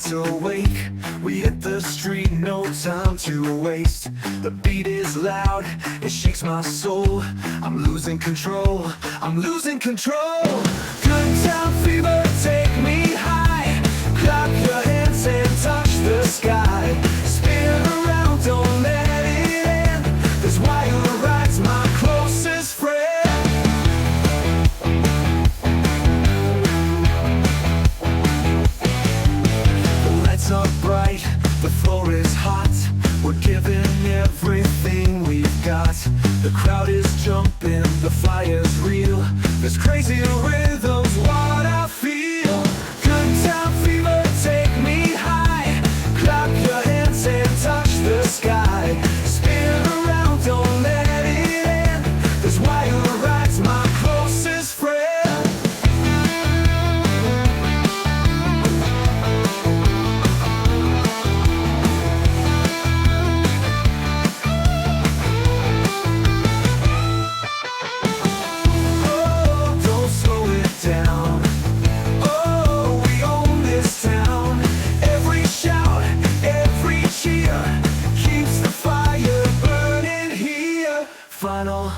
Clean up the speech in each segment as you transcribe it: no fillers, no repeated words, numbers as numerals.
nights awake. We hit the street, no time to waste. The beat is loud, it shakes my soul. I'm losing control, I'm losing control. Good time fever, take me high. Clap your hands and touch the sky. Spin around, don't let it end. This wire ride's my closest friend. Are bright, the floor is hot. We're giving everything we've got. The crowd is jumping, the fire's real. This crazy rhythm's what I feel. Good time fever, take me high. Clap your hands and touch the sky. Spin around, don't let it end. This wire ride's my closest friend. Final.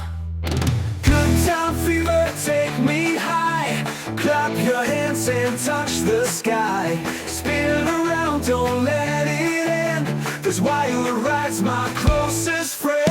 Good time fever, take me high. Clap your hands and touch the sky. Spin around, don't let it end. This wire ride's my closest friend.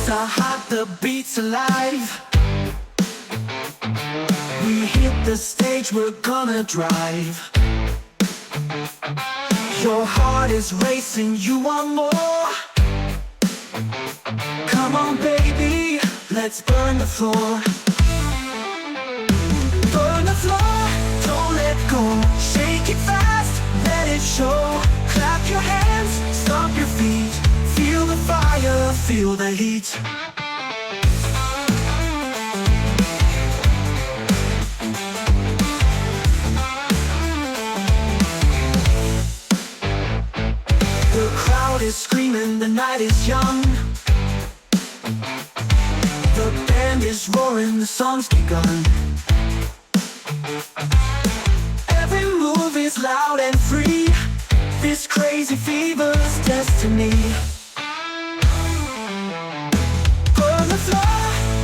Are hot, the beat's alive. We hit the stage, we're gonna drive. Your heart is racing, you want more. Come on baby, let's burn the floor. Burn the floor, don't let go. Shake it fast, let it show. Clap your hands, stomp your feet. Feel the fire, feel the heat. The crowd is screaming, the night is young. The band is roaring, the song's begun. Every move is loud and free. This crazy fever's destiny.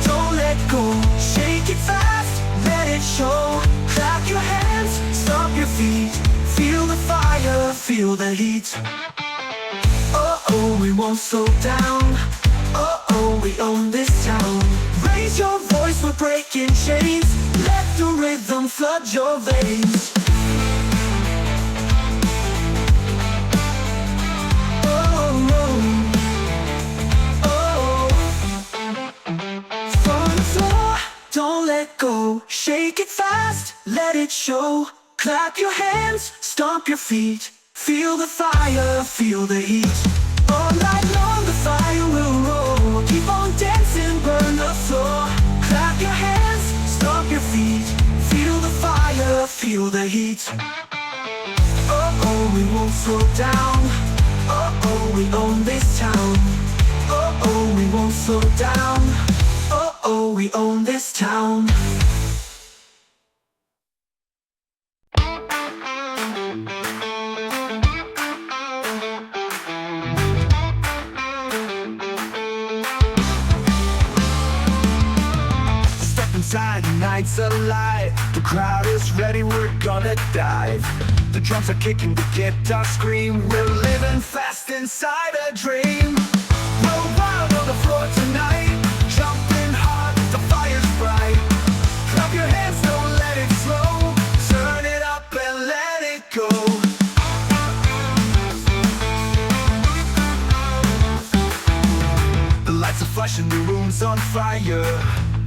Don't let go, shake it fast, let it show. Clap your hands, stomp your feet. Feel the fire, feel the heat. Oh, we won't slow down. Oh, we own this town. Raise your voice, we're breaking chains. Let the rhythm flood your veins. Don't let go, shake it fast, let it show. Clap your hands, stomp your feet. Feel the fire, feel the heat. All night long the fire will roll. Keep on dancing, burn the floor. Clap your hands, stomp your feet. Feel the fire, feel the heat. Oh, we won't slow down. Oh, we own this town. Oh, we won't slow down. Oh, we own this town. Step inside, the night's alive. The crowd is ready, we're gonna dive. The drums are kicking, the guitar scream. We're living fast inside a dream. We're wild on the floor tonight. Jumping hard, the fire's bright. Clap your hands, don't let it slow. Turn it up and let it go. The lights are flashing, the room's on fire.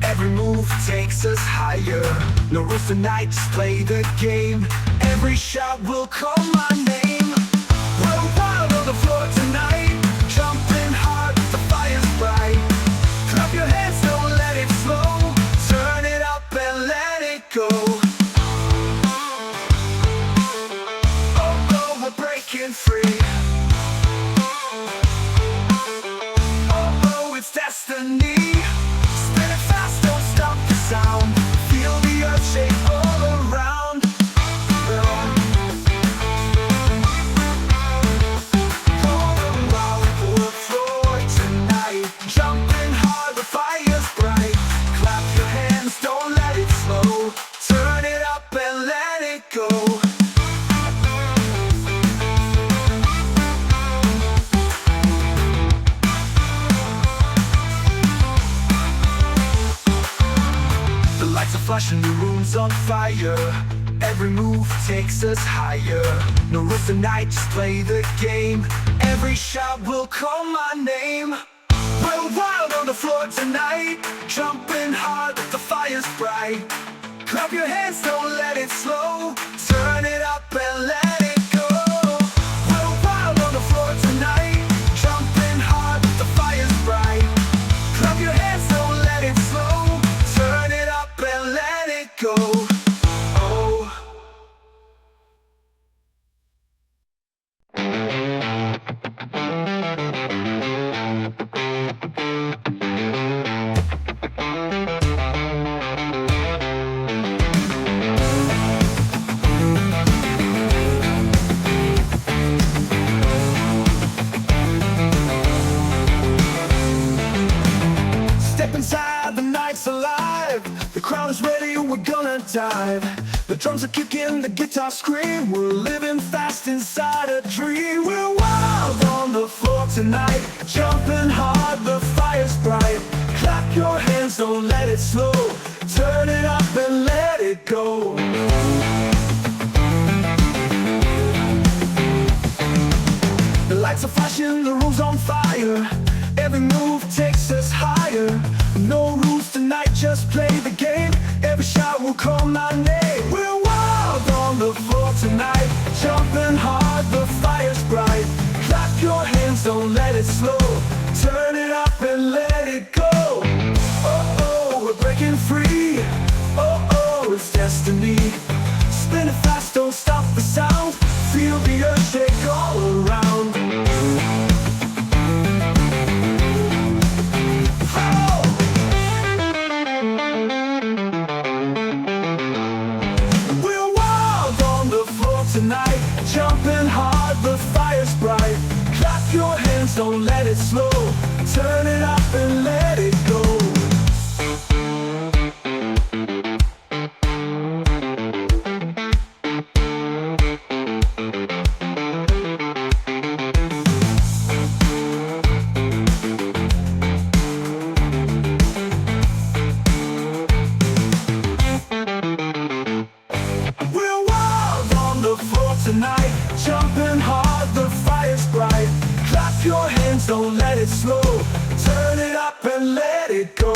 Every move takes us higher. No rules tonight, just play the game. Every shot will call my name. We're wild on the floor tonight, jumping hard, the fire's bright. Clap your hands, don't let it slow. Turn it up and let it go. Oh no, we're breaking free. Oh no, it's destiny. Spin it fast, don't stop the sound. Feel the earth shake all around. Jumping hard, the fire's bright. Clap your hands, don't let it slow. Turn it up and let it go. The lights are flashing, the room's on fire. Every move takes us higher. No rules tonight, just play the game. Every shot will call my name. We're wild on the floor tonight, jumping hard, the fire's bright. Clap your hands, don't let it slow. Turn it up and let it go. We're wild on the floor tonight, jumping hard, the fire's bright. Clap your hands, don't let it slow. Turn it up and let it go. Oh. Step inside, the night's alive. The crowd is ready, we're gonna dive. The drums are kicking, the guitar scream. We're living fast inside a dream. We're wild on the floor tonight, jumping hard, the fire's bright. Clap your hands, don't let it slow. Turn it up and let it go. The lights are flashing, the room's on fire. Every move takes us higher. No rules tonight, just play the game. Every shot will call my name. We're wild on the floor tonight, jumping hard, the fire's bright. Clap your hands, don't let it slow. Turn it up and let it go. Oh oh, we're breaking free. Oh oh, it's destiny. Spin it fast, don't stop the sound. Feel the earth shake all around. Tonight, jumping hard, the fire's bright. Clap your hands, don't let it slow. Turn it up and let it go. Tonight, jumping hard, the fire's bright. Clap your hands, don't let it slow. Turn it up and let it go.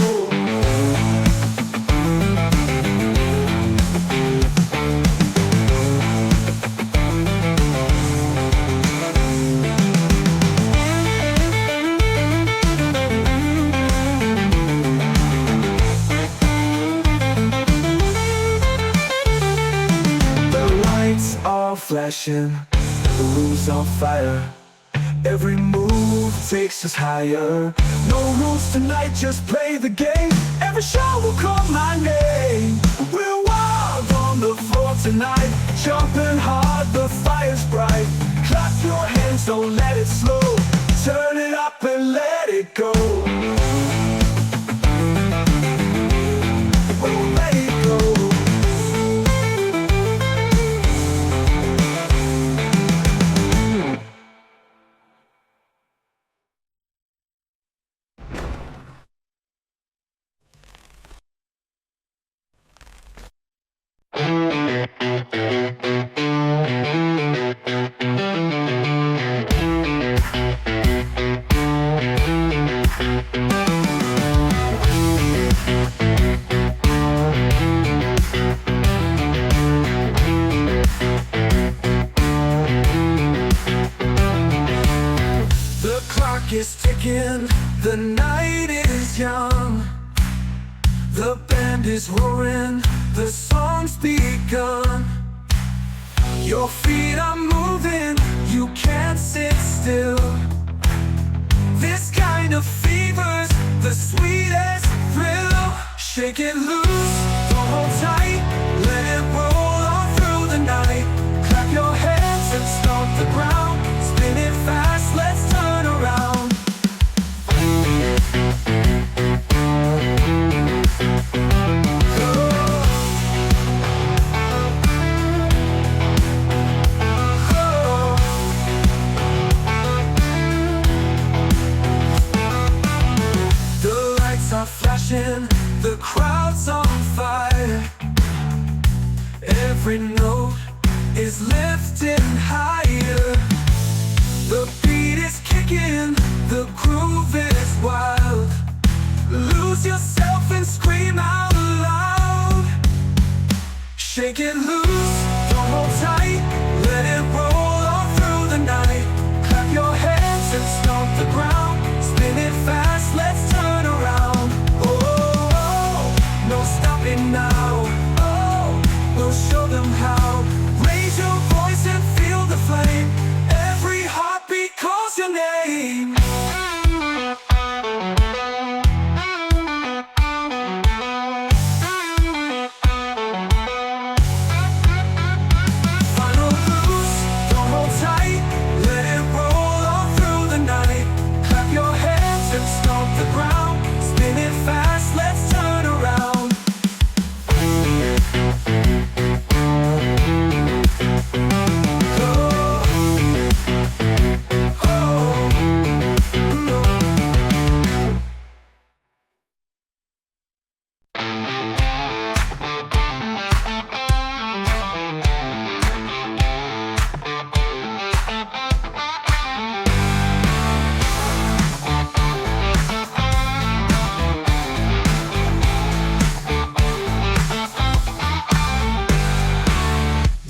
Flashing, the room's on fire. Every move takes us higher. No rules tonight, just play the game. Every shot will call my name. We're wild on the floor tonight, jumping hard, the fire's bright. Clap your hands, don't let it slow. Turn it up and let it go. Oh, let it go. The band is roaring, the song's begun. Your feet are moving, you can't sit still. This kind of fever's the sweetest thrill. Shake it loose, don't hold tight, let it roll on through the night. Clap your hands and stomp the ground, spin it fast, let's turn around. The crowd's on fire. Every note is lifting higher. The beat is kicking, the groove is wild. Lose yourself and scream out loud. Shake it loose, don't hold tight, let it roll all through the night. Clap your hands and stomp the ground, spin it fast, let's turn around. No stopping now, oh, we'll show them how. Raise your voice and feel the flame. Every heartbeat calls your name. Final loose, don't hold tight, let it roll all through the night. Clap your hands and stomp the ground, spin it fast, let's turn around.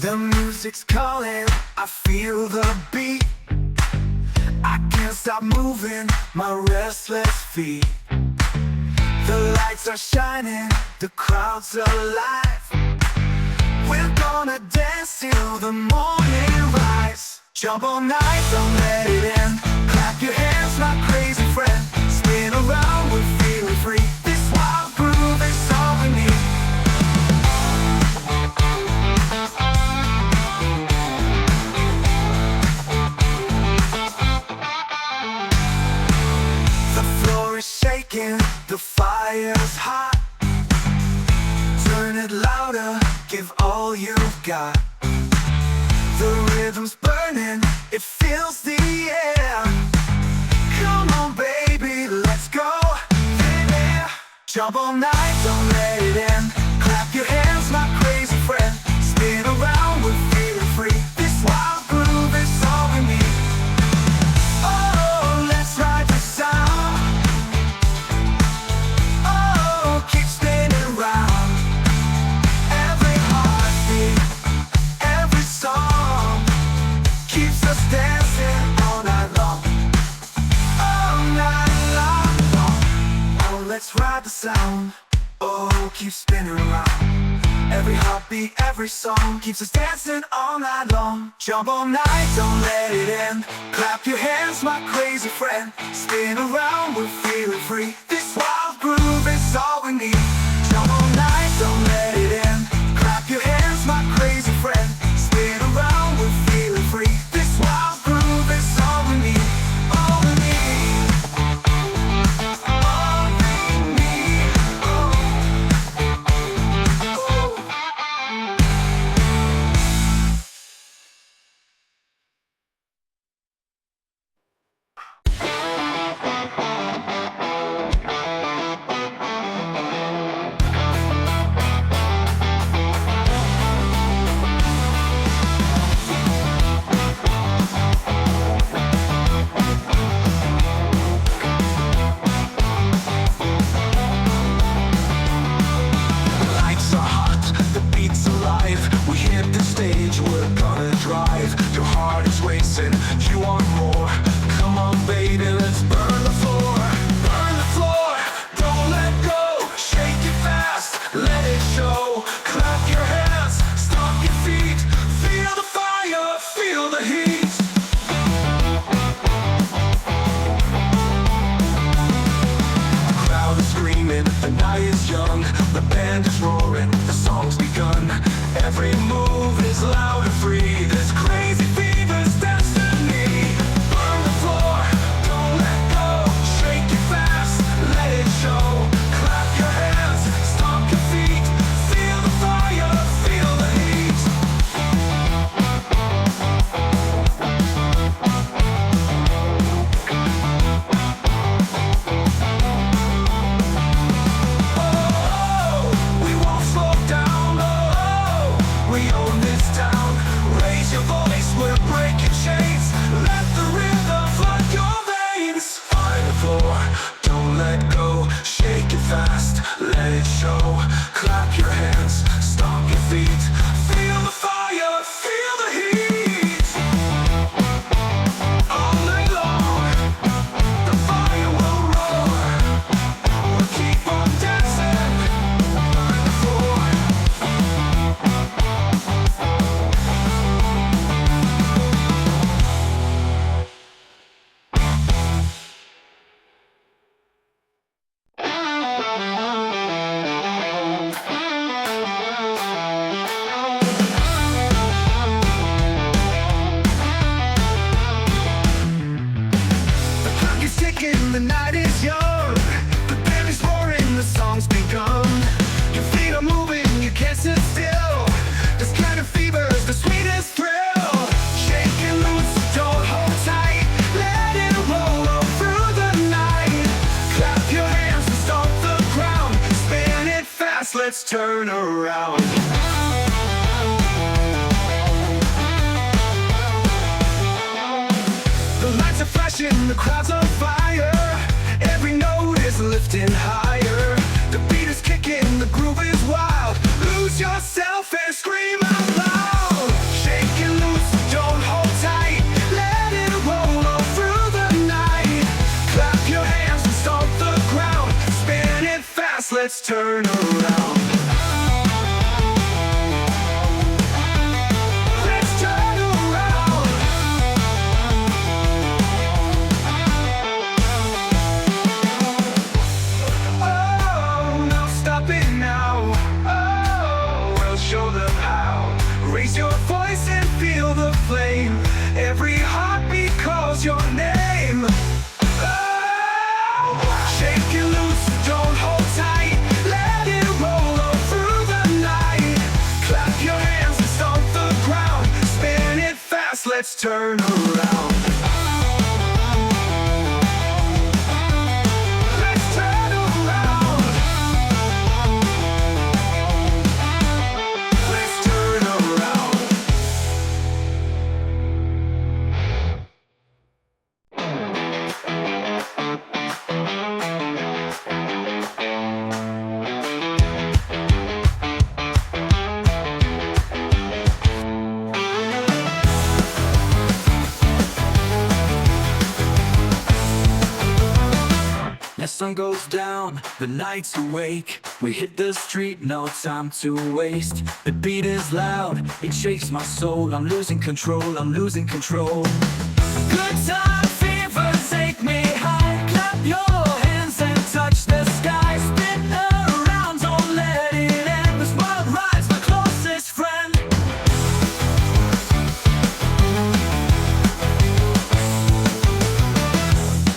The music's calling, I feel the beat. I can't stop moving my restless feet. The lights are shining, the crowd's alive. We're gonna dance till the morning rise. Jump all night, don't let it end. Clap your hands, my crazy friend. Spin around, we're feeling free. This wild groove is all we need. The fire's hot. Turn it louder, give all you've got. The rhythm's burning, it fills the air. Come on baby, let's go. Yeah. Jump all night, don't let it end. Clap your hands, my crazy friend. Spin around, we're feeling free. This wild groove is all we need. Oh, let's ride the sound. Keep spinning round. Every heartbeat, every song keeps us dancing all night long. All night long. Oh, let's ride the sound. Oh, keep spinning round. Every heartbeat, every song keeps us dancing all night long. Jump all night, don't let it end. Clap your hands, my crazy friend. Spin around, we're feeling free. This wild groove is all we need. Jump all night, don't let it end. Clap your hands, my crazy friend. Spin around, we're feeling free. This wild groove is all we need. All we need. All we need. Oh. show. Clap your hands, stomp your feet. Feel the fire, feel the heat. The crowd is screaming, the night is young. The band is roaring, the song's begun. Every move is loud and free. This crazy fever's destiny. Burn the floor, don't let go. Shake it fast, let it show. Clap your hands, stomp your feet. Feel the fire, feel the heat. Oh, we won't slow down. Oh, we own this town. Raise your voice, we're breaking chains. Let the rhythm flood your veins. Find the floor, don't let go. Shake it fast, let it show. Clap your hands, stomp your feet. Feel the fire, feel the heat. All night long, the fire will roar. We'll keep on dancing. Find the floor. The clock is ticking, the night is young. The band is roaring, the song's begun. Your feet are moving, you can't sit still. This kind of fever's the sweetest thrill. Shake and loose, don't hold tight. Let it roll all through the night. Clap your hands and stomp the ground. Spin it fast, let's turn around. The lights are flashing, the crowd's on fire. Every note is lifting higher. The beat is kicking, the groove is wild. Lose yourself and scream out loud. Shake and loose, don't hold tight. Let it roll all through the night. Clap your hands and stomp the ground. Spin it fast, let's turn around. Let's turn around. Oh, no stopping now. Oh, we'll show them how. Raise your voice and feel the flame. Every heartbeat calls your name. Oh, shake it loose, don't hold tight. Let it roll all through the night. Clap your hands and stomp the ground. Spin it fast, let's turn around. Let's turn around. Let's turn around. As sun goes down, the night's awake. We hit the street, no time to waste. The beat is loud, it shakes my soul. I'm losing control, I'm losing control. Good time fever, take me high. Clap your hands and touch the sky. Spin around, don't let it end. This wild ride's my closest friend.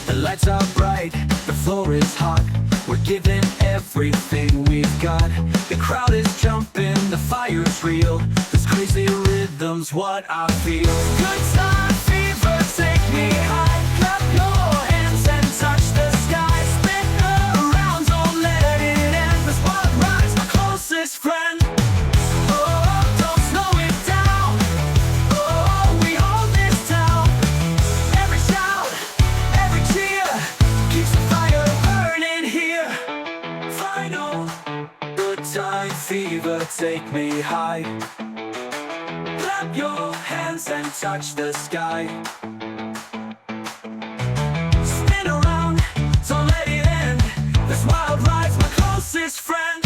The lights are bright, the floor is hot. We're giving everything we've got. The crowd is jumping, the fire's real. This crazy rhythm's what I feel. Good time fever, take me high. Clap your hands and touch the sky. Spin around, don't let it end. This wild ride's my closest friend. Oh, don't slow it down. Oh, we hold this town. Every shout, every cheer keeps the fire burning here. Final, good time fever, take me high. Clap your hands and touch the sky. Spin around, don't let it end. This wild ride's my closest friend.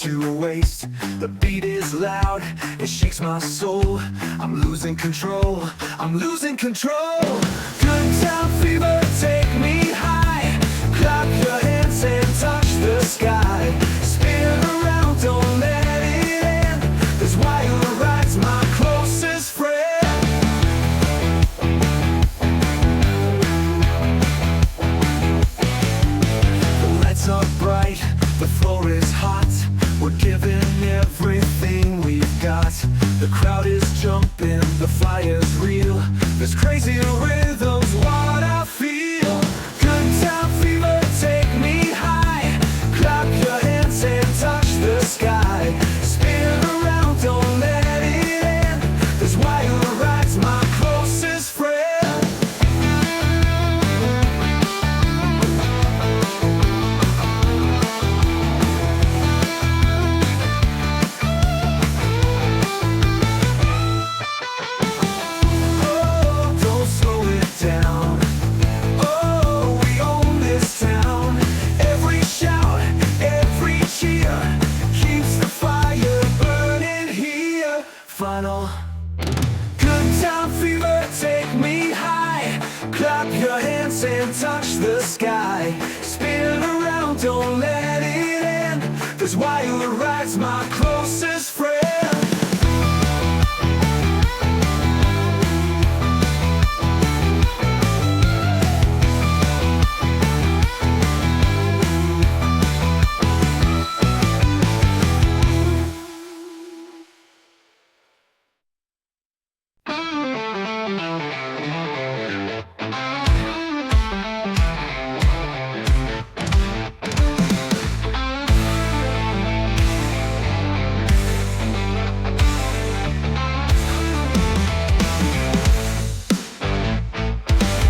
to waste. The beat is loud, it shakes my soul. I'm losing control, I'm losing control. Good time fever, take me high. Clap your hands and touch the sky. Spin around, don't let it end. This wild ride's my closest friend. The lights are bright, the floor is hot. We're giving everything we've got. The crowd is jumping, the fire's real. This crazy rhythm's what I feel. Good time fever, take me high. Clap your hands and touch the sky. Spin around, don't let it end. This wild ride's my closest friend. Final. Good time fever, take me high. Clap your hands and touch the sky. Spin around, don't let it end. This wild ride's my closest friend.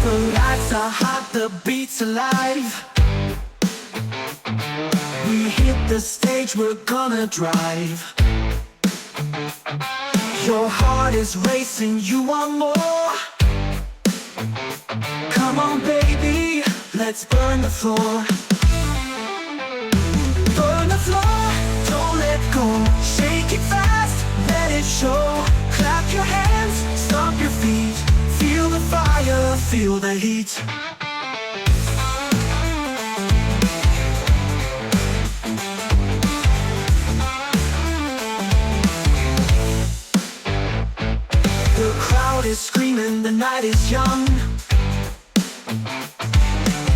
The lights are hot, the beat's alive. We hit the stage, we're gonna drive. Your heart is racing, you want more. Come on baby, let's burn the floor. Burn the floor, don't let go. Shake it fast, let it show. Clap your hands, stomp your feet. Feel the fire, feel the heat. The crowd is screaming, the night is young.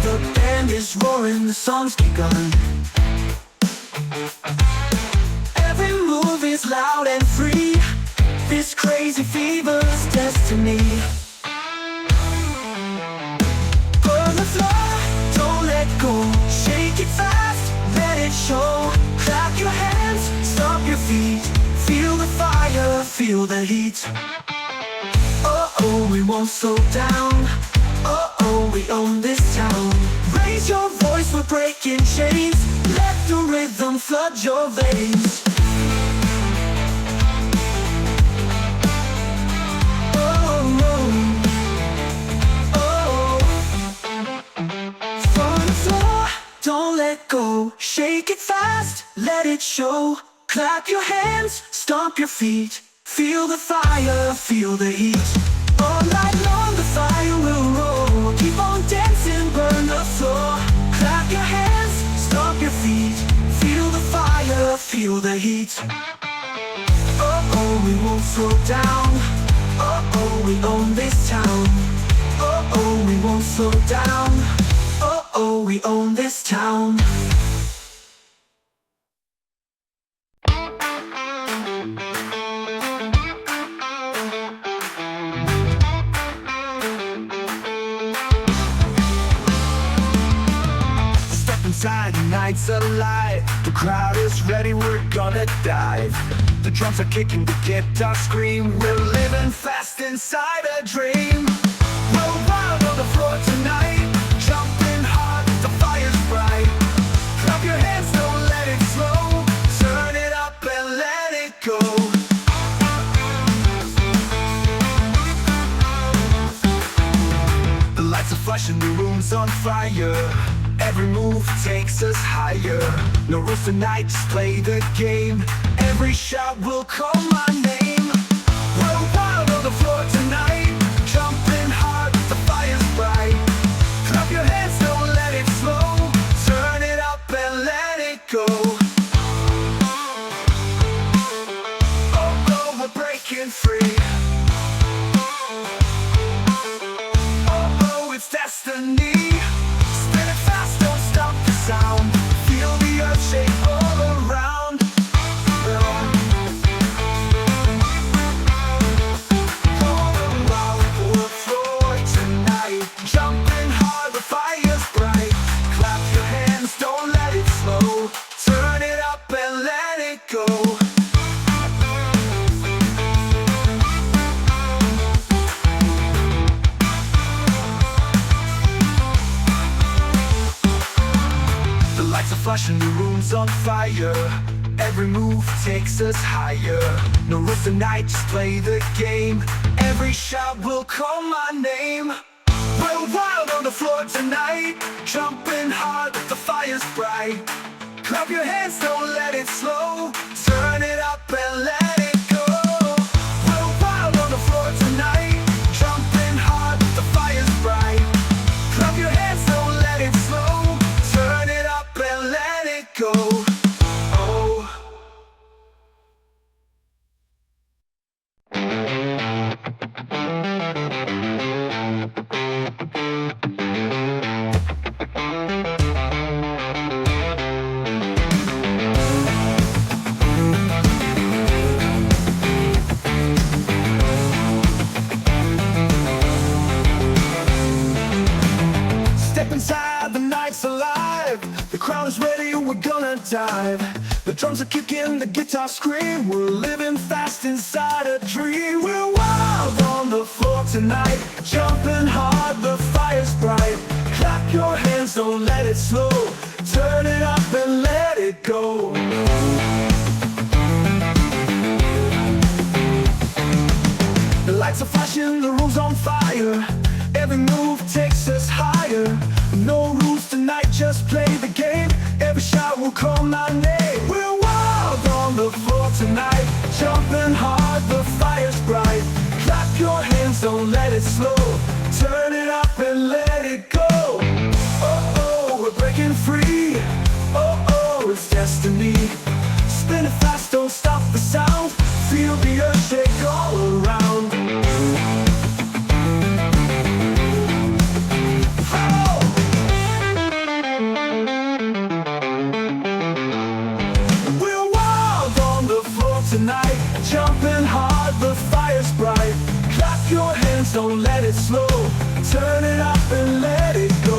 The band is roaring, the song's begun. Every move is loud and free. This crazy fever's destiny. Burn the floor, don't let go. Shake it fast, let it show. Clap your hands, stomp your feet. Feel the fire, feel the heat. Oh, we won't slow down. Oh, we own this town. Raise your voice, we're breaking chains. Let the rhythm flood your veins. Don't let go, shake it fast, let it show. Clap your hands, stomp your feet. Feel the fire, feel the heat. All night long the fire will roll. Keep on dancing, burn the floor. Clap your hands, stomp your feet. Feel the fire, feel the heat. Oh, we won't slow down. Oh, we own this town. Oh, we won't slow down. Oh, we own this town. Step inside, the night's alive. The crowd is ready, we're gonna dive. The drums are kicking, the guitar scream. We're living fast inside a dream. We're wild on the floor tonight. Jumping hard, the fire's bright. Clap your hands, don't let it slow. Turn it up and let it go. The lights are flashing, the room's on fire. Every move takes us higher. No rules tonight, just play the game. Every shot will call my name. We're wild on the floor tonight, jumping hard, the fire's bright. Clap your hands, don't let it slow. Turn it up and let it go. Oh, oh, we're breaking free. Oh, oh, it's destiny. Spin it fast, don't stop the sound. Feel the earth shake all around. On the wild floor tonight, jumping hard, the fire's bright. Clap your hands, don't let it slow. Turn it up and let it go. The lights are flashing, the room's on fire. Every move takes us higher. No rules tonight, just play the game. Every shot will call my name. We're wild on the floor tonight, jumping hard, the fire's bright. Clap your hands, don't let it slow. Turn it up and let it go. We're wild on the floor tonight, jumping hard, the fire's bright. Clap your hands, don't let it slow. Turn it up and let it go. Oh. Step inside, the night's alive. The crowd is ready, we're gonna dive. The drums are kicking, the guitar scream. We're living fast inside a dream. We're wild on the floor tonight, jumping hard, the fire's bright. Clap your hands, don't let it slow. Turn it up and let it go. The lights are flashing, the room's on fire. Every move takes us higher. No rules tonight, just play the game. Every shot will call my name. We're wild on the floor tonight, jumping hard, the fire's bright. Clap your hands, don't let it slow. Turn it up and let it go. Oh, oh, we're breaking free. Oh, oh, it's destiny. Spin it fast, don't stop the sound. Feel the earth shake all around. Tonight, jumping hard, the fire's bright. Clap your hands, don't let it slow. Turn it up and let it go.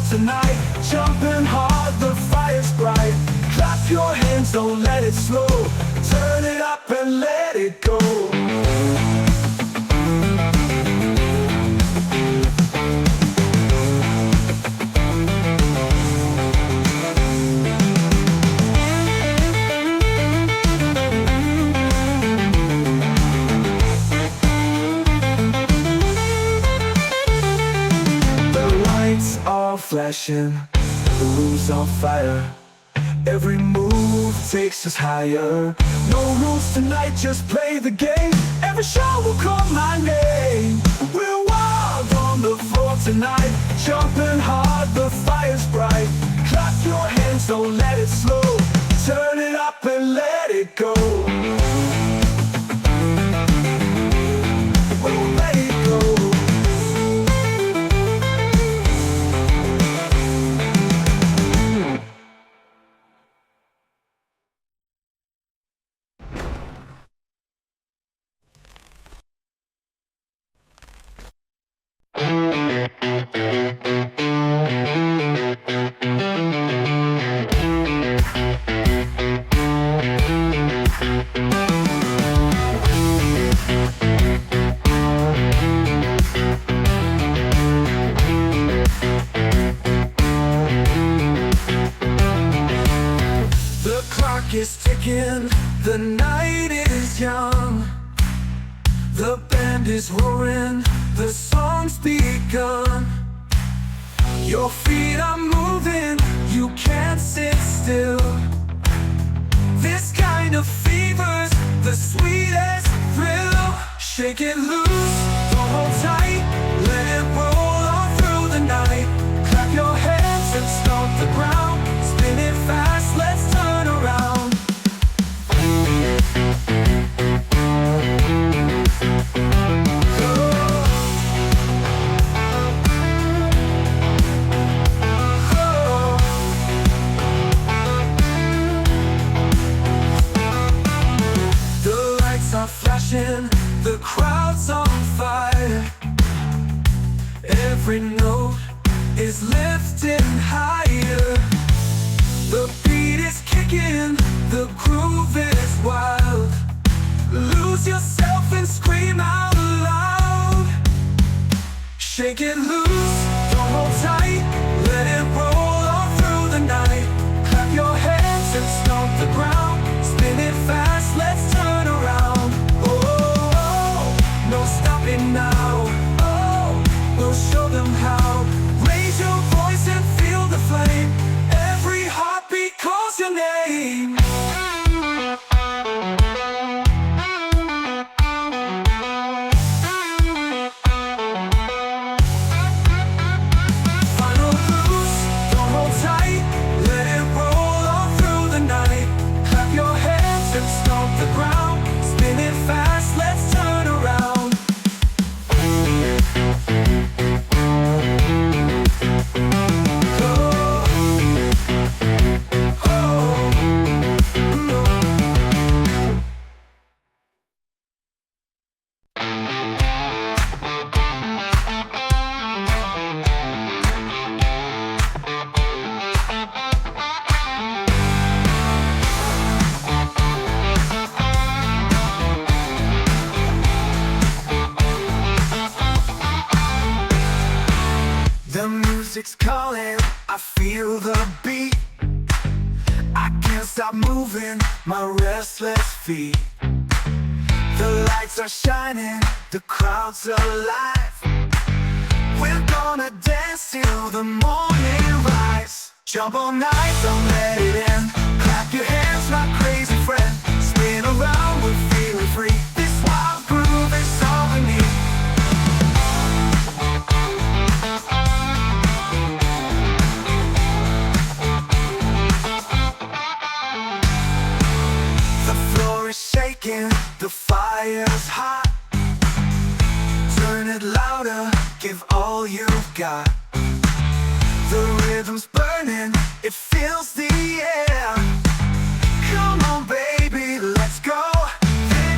Tonight, jumping hard, the fire's bright. Clap your hands, don't let it slow. Turn it up and let it go. Flashing, the room's on fire. Every move takes us higher. No rules tonight, just play the game. Every shot will call my name. We're wild on the floor tonight, jumping hard, the fire's bright. Clap your hands, don't let it slow. Turn it up and let it go. We'll let it go. young. The band is roaring, the song's begun. Your feet are moving, you can't sit still. This kind of fever's the sweetest thrill. Shake it loose, don't hold tight, let it roll on through the night. Clap your hands and stomp the ground, spin it fast, let's turn around. The crowd's on fire. Every note is lifting higher. The beat is kicking, the groove is wild. Lose yourself and scream out loud. Shake it loose, don't hold tight, let it roll on through the night. Clap your hands and stomp the ground, spin it fast, let's turn around. No stopping now, oh, we'll show them how. Raise your voice and feel the flame. Every heartbeat calls your name. Final loose, don't hold tight, let it roll on through the night. Clap your hands and stomp the ground, spin it fast, let's turn around. The music's calling, I feel the beat. I can't stop moving my restless feet. The lights are shining, the crowd's alive. We're gonna dance till the morning rise. Jump all night, don't let it end. Clap your hands, my crazy friend. Spin around, we're feeling free. This wild groove is all we need. The fire's hot. Turn it louder, give all you've got. The rhythm's burning, it fills the air. Come on baby, let's go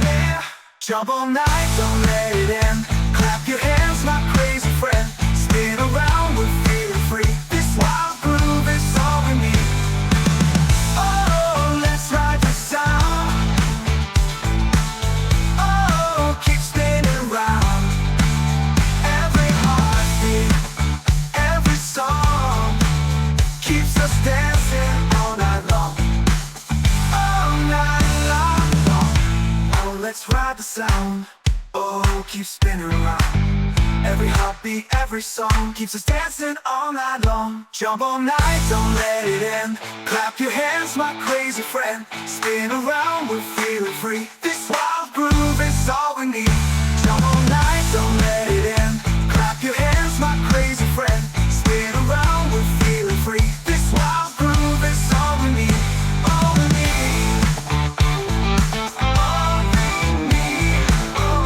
there. Jump all night, don't let it end. Clap your hands, my crazy friend. Spin around, we're feeling free. This wild groove is all we need. Oh, let's ride the sound. Keep spinning round. Every heartbeat, every song keeps us dancing all night long. All night long. Oh, let's ride the sound. Oh, keep spinning around. Every heartbeat, every song keeps us dancing all night long. Jump all night, don't let it end. Clap your hands, my crazy friend. Spin around, we're feeling free. This wild groove is all we need. Jump all night, don't let it end. Clap your hands, my crazy friend. Spin around, we're feeling free. This wild groove is all we need. All we need. All we need. Oh.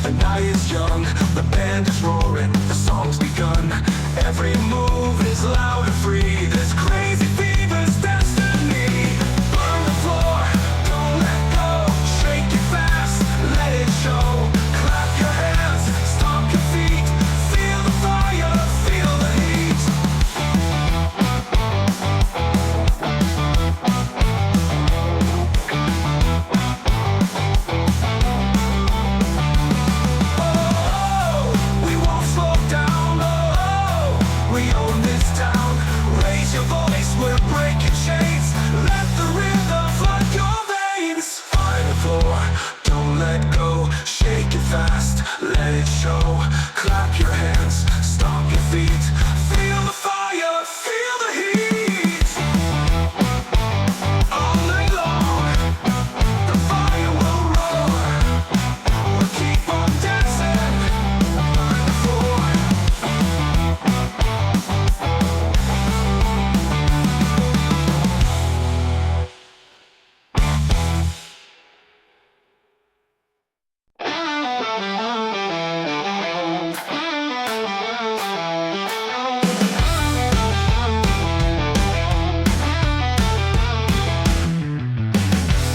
The night is young, the band is roaring, the song's begun. Every move is loud and free. This crazy fever's destiny. Burn the floor, don't let go. Shake it fast, let it show. Clap your hands, stomp your feet. Feel the fire, feel the heat. We won't slow down, we own this town. Raise your voice, we're breaking chains. Let the rhythm flood your veins. Find the floor, don't let go. Shake it fast, let it show. Clap your hands, stomp your feet. Feel the fire, feel the heat. All night long, the fire will roar. We'll keep on dancing. Find the floor.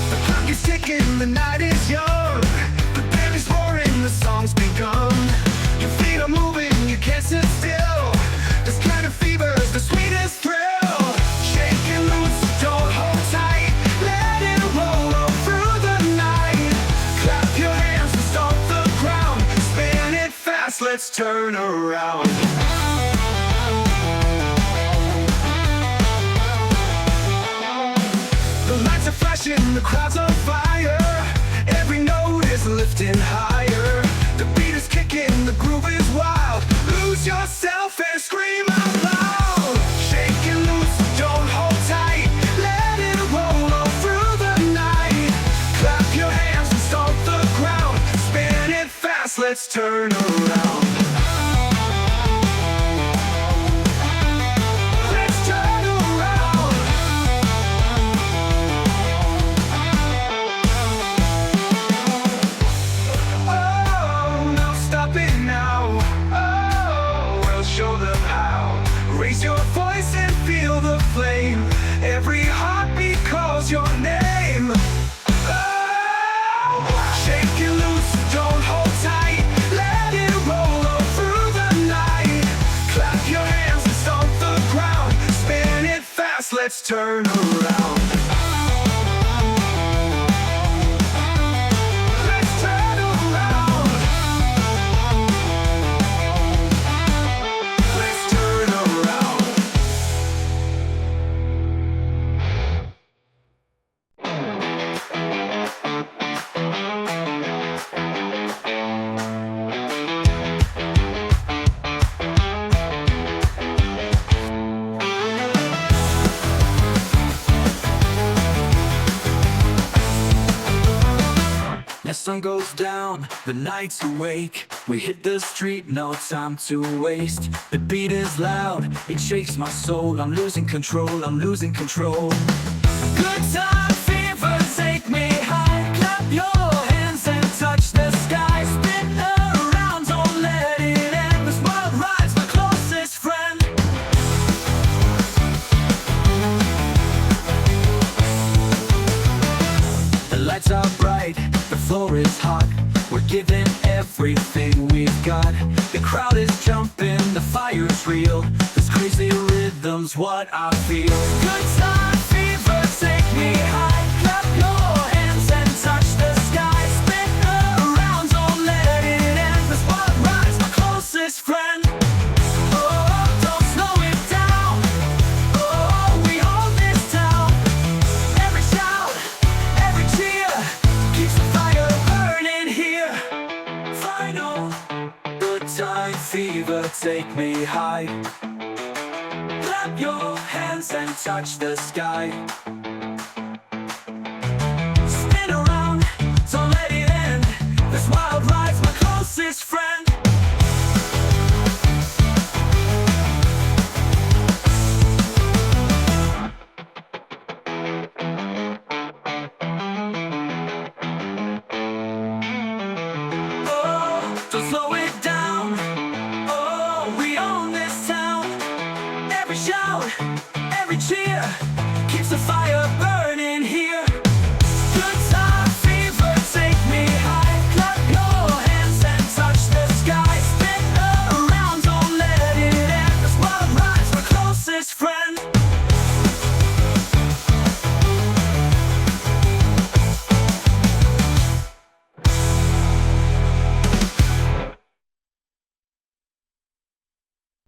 The clock is ticking, the night is young. The band is roaring, the song's begun. Your feet are moving, you can't sit still. This kind of fever's the sweetest thrill. Shake it loose, don't hold tight. Let it roll all through the night. Clap your hands and stomp the ground. Spin it fast, let's turn around. The lights are flashing, the crowd's on fire. Every note is lifting higher. The beat is kicking, the groove is wild. Lose yourself and scream out loud. Shake it loose, don't hold tight. Let it roll all through the night. Clap your hands and stomp the ground. Spin it fast, let's turn around. Let's turn around. Oh, no stopping now. Oh, we'll show them how. Raise your voice and feel the flame. Every heartbeat calls your name. Oh, shake it loose, don't hold tight. Let it roll all through the night. Clap your hands and stomp the ground. Spin it fast, let's turn around. Let's turn around. Let's turn around. As sun goes down, the night's awake. We hit the street, no time to waste. The beat is loud, it shakes my soul. I'm losing control, I'm losing control. Good time fever, take me high. Clap your hands and touch the sky. Spin around, don't let it end. This world rides my closest friend. The lights are bright, the floor is hot. We're giving everything we've got. The crowd is jumping, the fire's real. This crazy rhythm's what I feel. Good time fever, take me high. Clap your hands and touch the sky. Spin around, don't let it end. This what rides my closest friend. Oh, don't slow it down. Oh, we hold this town. Every shout, every cheer keeps the fire burning here. Final, good time fever, take me high. Clap your hands and touch the sky. Spin around, don't let it end. This wild ride's my closest friend. Oh, Every cheer keeps the fire burning here.